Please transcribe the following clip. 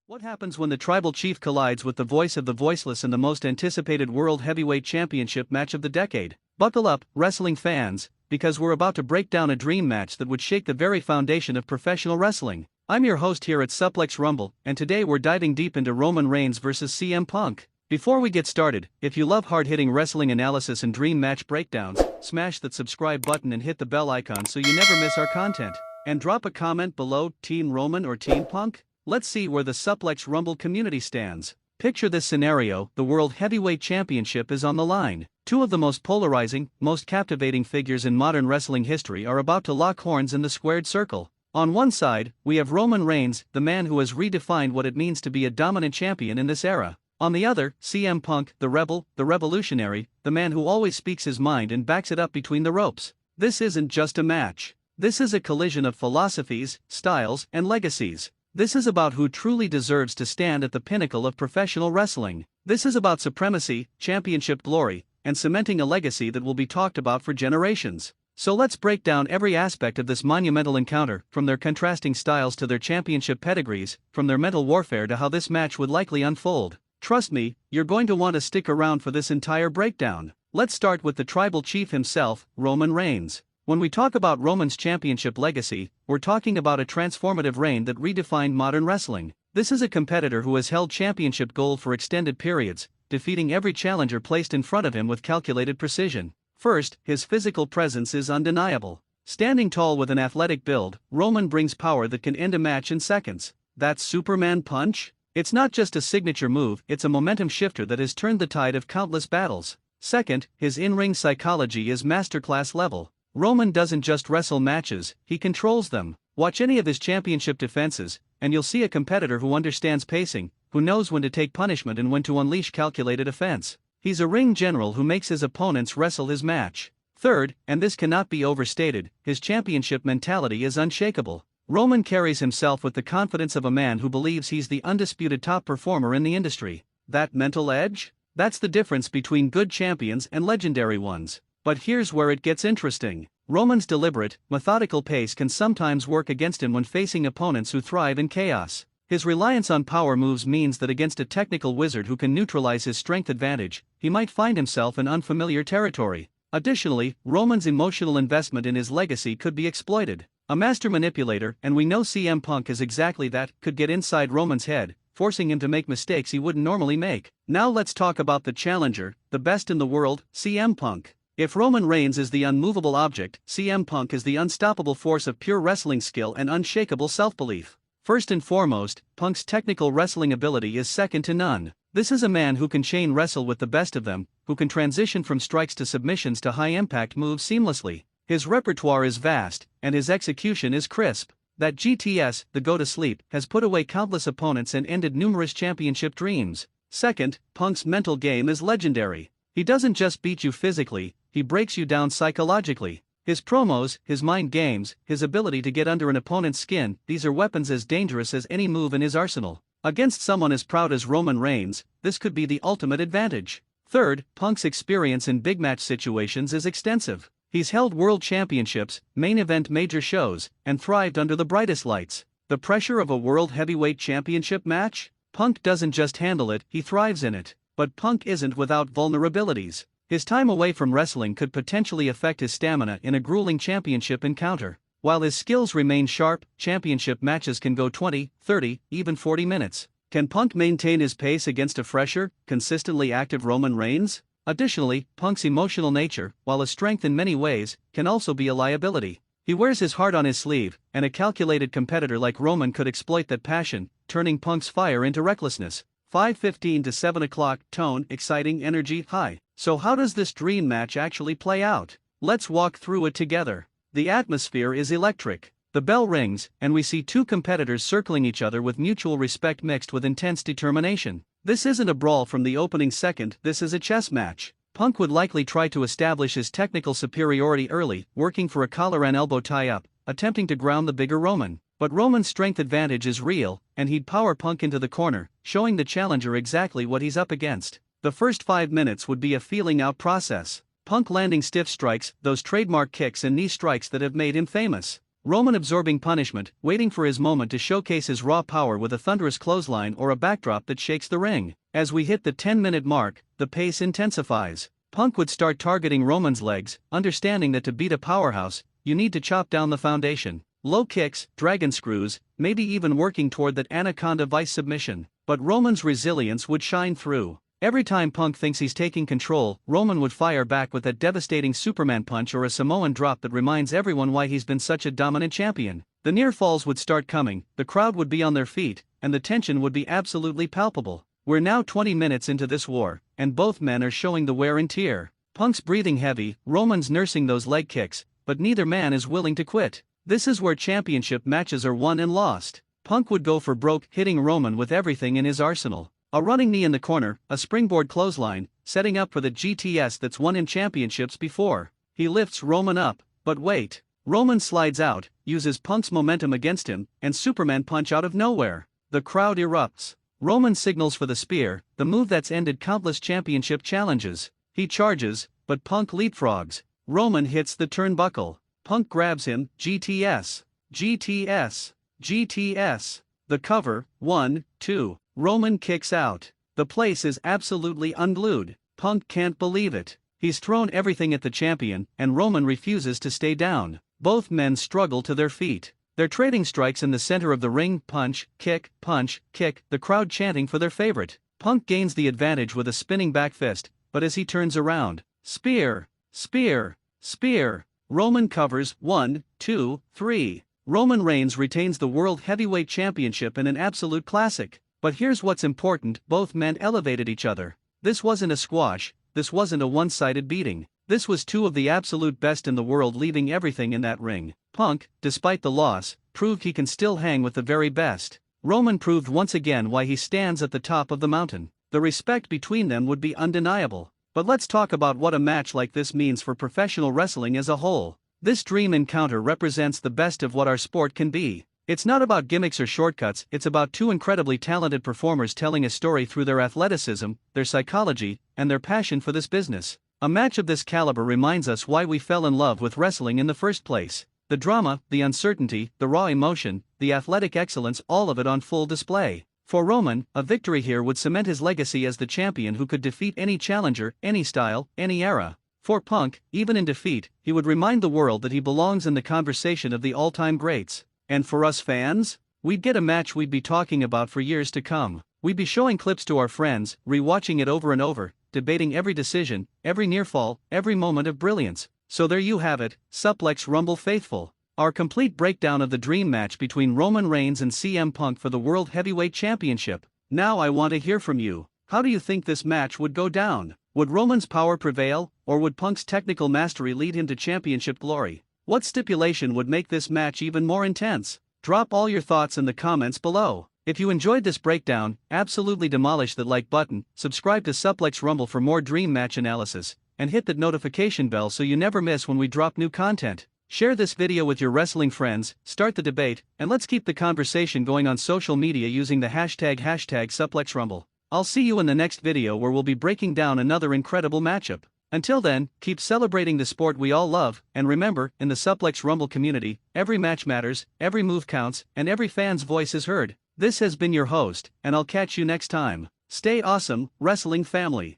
What happens when the tribal chief collides with the voice of the voiceless in the most anticipated World Heavyweight Championship match of the decade? Buckle up, wrestling fans, because we're about to break down a dream match that would shake the very foundation of professional wrestling. I'm your host here at Suplex Rumble, and today we're diving deep into Roman Reigns versus CM Punk. Before we get started, if you love hard-hitting wrestling analysis and dream match breakdowns, smash that subscribe button and hit the bell icon so you never miss our content. And drop a comment below, Team Roman or Team Punk? Let's see where the Suplex Rumble community stands. Picture this scenario: the World Heavyweight Championship is on the line. Two of the most polarizing, most captivating figures in modern wrestling history are about to lock horns in the squared circle. On one side, we have Roman Reigns, the man who has redefined what it means to be a dominant champion in this era. On the other, CM Punk, the rebel, the revolutionary, the man who always speaks his mind and backs it up between the ropes. This isn't just a match. This is a collision of philosophies, styles, and legacies. This is about who truly deserves to stand at the pinnacle of professional wrestling. This is about supremacy, championship glory, and cementing a legacy that will be talked about for generations. So let's break down every aspect of this monumental encounter, from their contrasting styles to their championship pedigrees, from their mental warfare to how this match would likely unfold. Trust me, you're going to want to stick around for this entire breakdown. Let's start with the tribal chief himself, Roman Reigns. When we talk about Roman's championship legacy, we're talking about a transformative reign that redefined modern wrestling. This is a competitor who has held championship gold for extended periods, defeating every challenger placed in front of him with calculated precision. First, his physical presence is undeniable. Standing tall with an athletic build, Roman brings power that can end a match in seconds. That's Superman punch? It's not just a signature move, it's a momentum shifter that has turned the tide of countless battles. Second, his in-ring psychology is masterclass level. Roman doesn't just wrestle matches, he controls them. Watch any of his championship defenses, and you'll see a competitor who understands pacing, who knows when to take punishment and when to unleash calculated offense. He's a ring general who makes his opponents wrestle his match. Third, and this cannot be overstated, his championship mentality is unshakable. Roman carries himself with the confidence of a man who believes he's the undisputed top performer in the industry. That mental edge? That's the difference between good champions and legendary ones. But here's where it gets interesting. Roman's deliberate, methodical pace can sometimes work against him when facing opponents who thrive in chaos. His reliance on power moves means that against a technical wizard who can neutralize his strength advantage, he might find himself in unfamiliar territory. Additionally, Roman's emotional investment in his legacy could be exploited. A master manipulator, and we know CM Punk is exactly that, could get inside Roman's head, forcing him to make mistakes he wouldn't normally make. Now let's talk about the challenger, the best in the world, CM Punk. If Roman Reigns is the unmovable object, CM Punk is the unstoppable force of pure wrestling skill and unshakable self-belief. First and foremost, Punk's technical wrestling ability is second to none. This is a man who can chain wrestle with the best of them, who can transition from strikes to submissions to high-impact moves seamlessly. His repertoire is vast, and his execution is crisp. That GTS, the go-to-sleep, has put away countless opponents and ended numerous championship dreams. Second, Punk's mental game is legendary. He doesn't just beat you physically, he breaks you down psychologically. His promos, his mind games, his ability to get under an opponent's skin, these are weapons as dangerous as any move in his arsenal. Against someone as proud as Roman Reigns, this could be the ultimate advantage. Third, Punk's experience in big match situations is extensive. He's held world championships, main event major shows, and thrived under the brightest lights. The pressure of a world heavyweight championship match? Punk doesn't just handle it, he thrives in it. But Punk isn't without vulnerabilities. His time away from wrestling could potentially affect his stamina in a grueling championship encounter. While his skills remain sharp, championship matches can go 20, 30, even 40 minutes. Can Punk maintain his pace against a fresher, consistently active Roman Reigns? Additionally, Punk's emotional nature, while a strength in many ways, can also be a liability. He wears his heart on his sleeve, and a calculated competitor like Roman could exploit that passion, turning Punk's fire into recklessness. 5:15 to 7 o'clock, tone, exciting, energy, high. So how does this dream match actually play out? Let's walk through it together. The atmosphere is electric. The bell rings, and we see two competitors circling each other with mutual respect mixed with intense determination. This isn't a brawl from the opening second, this is a chess match. Punk would likely try to establish his technical superiority early, working for a collar and elbow tie-up, attempting to ground the bigger Roman. But Roman's strength advantage is real, and he'd power Punk into the corner, showing the challenger exactly what he's up against. The first 5 minutes would be a feeling-out process. Punk landing stiff strikes, those trademark kicks and knee strikes that have made him famous. Roman absorbing punishment, waiting for his moment to showcase his raw power with a thunderous clothesline or a backdrop that shakes the ring. As we hit the 10-minute mark, the pace intensifies. Punk would start targeting Roman's legs, understanding that to beat a powerhouse, you need to chop down the foundation. Low kicks, dragon screws, maybe even working toward that anaconda vice submission. But Roman's resilience would shine through. Every time Punk thinks he's taking control, Roman would fire back with that devastating Superman punch or a Samoan drop that reminds everyone why he's been such a dominant champion. The near falls would start coming, the crowd would be on their feet, and the tension would be absolutely palpable. We're now 20 minutes into this war, and both men are showing the wear and tear. Punk's breathing heavy, Roman's nursing those leg kicks, but neither man is willing to quit. This is where championship matches are won and lost. Punk would go for broke, hitting Roman with everything in his arsenal. A running knee in the corner, a springboard clothesline, setting up for the GTS that's won in championships before. He lifts Roman up, but wait. Roman slides out, uses Punk's momentum against him, and Superman punch out of nowhere. The crowd erupts. Roman signals for the spear, the move that's ended countless championship challenges. He charges, but Punk leapfrogs. Roman hits the turnbuckle. Punk grabs him, GTS. GTS. GTS. The cover, 1, 2. Roman kicks out. The place is absolutely unglued. Punk can't believe it. He's thrown everything at the champion, and Roman refuses to stay down. Both men struggle to their feet. They're trading strikes in the center of the ring, punch, kick, the crowd chanting for their favorite. Punk gains the advantage with a spinning back fist, but as he turns around, spear, spear, spear. Roman covers, 1, 2, 3. Roman Reigns retains the World Heavyweight Championship in an absolute classic. But here's what's important, both men elevated each other. This wasn't a squash, this wasn't a one-sided beating. This was two of the absolute best in the world leaving everything in that ring. Punk, despite the loss, proved he can still hang with the very best. Roman proved once again why he stands at the top of the mountain. The respect between them would be undeniable. But let's talk about what a match like this means for professional wrestling as a whole. This dream encounter represents the best of what our sport can be. It's not about gimmicks or shortcuts, it's about two incredibly talented performers telling a story through their athleticism, their psychology, and their passion for this business. A match of this caliber reminds us why we fell in love with wrestling in the first place. The drama, the uncertainty, the raw emotion, the athletic excellence, all of it on full display. For Roman, a victory here would cement his legacy as the champion who could defeat any challenger, any style, any era. For Punk, even in defeat, he would remind the world that he belongs in the conversation of the all-time greats. And for us fans, we'd get a match we'd be talking about for years to come. We'd be showing clips to our friends, rewatching it over and over, debating every decision, every near fall, every moment of brilliance. So there you have it, Suplex Rumble faithful. Our complete breakdown of the dream match between Roman Reigns and CM Punk for the World Heavyweight Championship. Now I want to hear from you. How do you think this match would go down? Would Roman's power prevail, or would Punk's technical mastery lead him to championship glory? What stipulation would make this match even more intense? Drop all your thoughts in the comments below. If you enjoyed this breakdown, absolutely demolish that like button, subscribe to Suplex Rumble for more dream match analysis, and hit that notification bell so you never miss when we drop new content. Share this video with your wrestling friends, start the debate, and let's keep the conversation going on social media using the hashtag #SuplexRumble. I'll see you in the next video where we'll be breaking down another incredible matchup. Until then, keep celebrating the sport we all love, and remember, in the Suplex Rumble community, every match matters, every move counts, and every fan's voice is heard. This has been your host, and I'll catch you next time. Stay awesome, wrestling family.